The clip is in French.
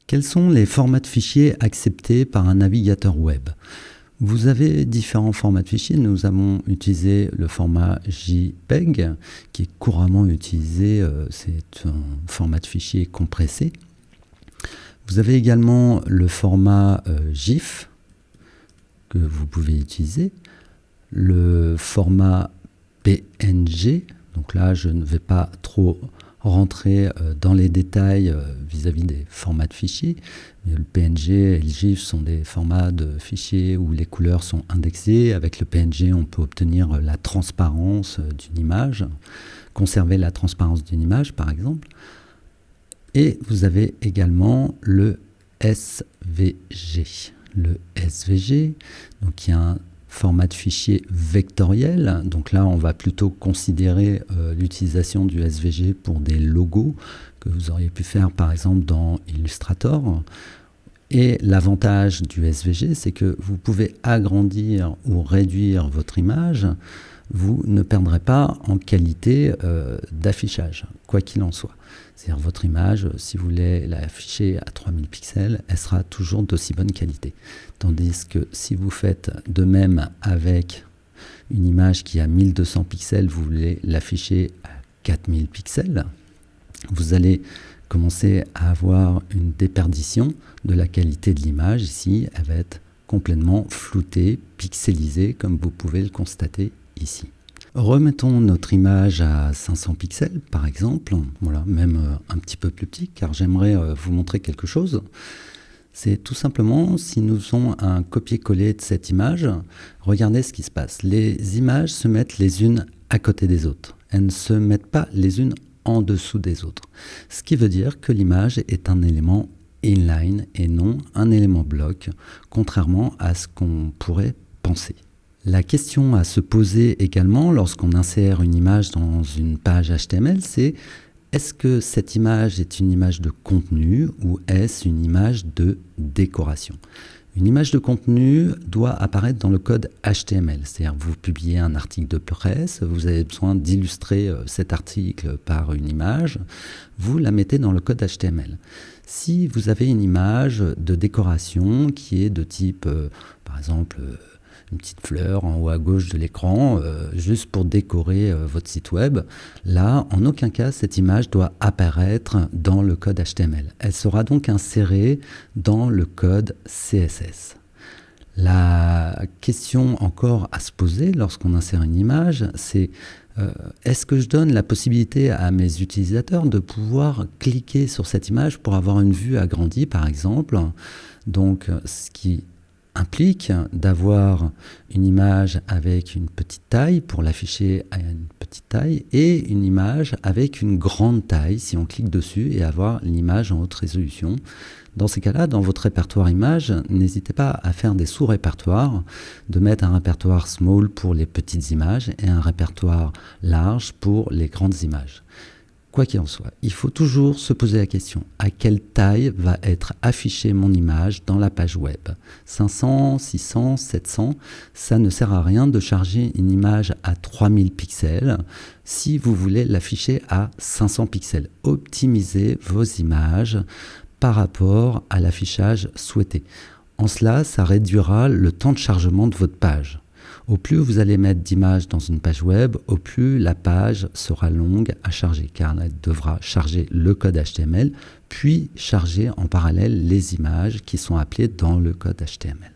Quels sont les formats de fichiers acceptés par un navigateur web? Vous avez différents formats de fichiers. Nous avons utilisé le format JPEG, qui est couramment utilisé. C'est un format de fichier compressé. Vous avez également le format GIF, que vous pouvez utiliser. Le format PNG. Donc là, je ne vais pas trop rentrer dans les détails vis-à-vis des formats de fichiers. Mais le PNG et le GIF sont des formats de fichiers où les couleurs sont indexées. Avec le PNG, on peut obtenir la transparence d'une image, conserver la transparence d'une image, par exemple. Et vous avez également le SVG. Le SVG, donc qui est un format de fichier vectoriel. Donc là, on va plutôt considérer l'utilisation du SVG pour des logos que vous auriez pu faire par exemple dans Illustrator. Et l'avantage du SVG, c'est que vous pouvez agrandir ou réduire votre image. Vous ne perdrez pas en qualité d'affichage, quoi qu'il en soit. C'est-à-dire votre image, si vous voulez l'afficher à 3000 pixels, elle sera toujours d'aussi bonne qualité. Tandis que si vous faites de même avec une image qui a 1200 pixels, vous voulez l'afficher à 4000 pixels, vous allez commencer à avoir une déperdition de la qualité de l'image. Ici, elle va être complètement floutée, pixelisée, comme vous pouvez le constater ici. Remettons notre image à 500 pixels par exemple, voilà, même un petit peu plus petit, car j'aimerais vous montrer quelque chose. C'est tout simplement, si nous faisons un copier-coller de cette image, regardez ce qui se passe. Les images se mettent les unes à côté des autres. Elles ne se mettent pas les unes en dessous des autres. Ce qui veut dire que l'image est un élément inline et non un élément bloc, contrairement à ce qu'on pourrait penser. La question à se poser également lorsqu'on insère une image dans une page HTML, c'est est-ce que cette image est une image de contenu ou est-ce une image de décoration? Une image de contenu doit apparaître dans le code HTML, c'est-à-dire vous publiez un article de presse, vous avez besoin d'illustrer cet article par une image, vous la mettez dans le code HTML. Si vous avez une image de décoration qui est de type, par exemple, une petite fleur en haut à gauche de l'écran, juste pour décorer votre site web. Là, en aucun cas, cette image doit apparaître dans le code HTML. Elle sera donc insérée dans le code CSS. La question encore à se poser lorsqu'on insère une image, c'est est-ce que je donne la possibilité à mes utilisateurs de pouvoir cliquer sur cette image pour avoir une vue agrandie, par exemple? Donc, ce qui implique d'avoir une image avec une petite taille pour l'afficher à une petite taille et une image avec une grande taille si on clique dessus et avoir l'image en haute résolution. Dans ces cas-là, dans votre répertoire image, n'hésitez pas à faire des sous-répertoires, de mettre un répertoire small pour les petites images et un répertoire large pour les grandes images. Quoi qu'il en soit, il faut toujours se poser la question, à quelle taille va être affichée mon image dans la page web? 500, 600, 700, ça ne sert à rien de charger une image à 3000 pixels si vous voulez l'afficher à 500 pixels. Optimisez vos images par rapport à l'affichage souhaité. En cela, ça réduira le temps de chargement de votre page. Au plus vous allez mettre d'images dans une page web, au plus la page sera longue à charger, car elle devra charger le code HTML, puis charger en parallèle les images qui sont appelées dans le code HTML.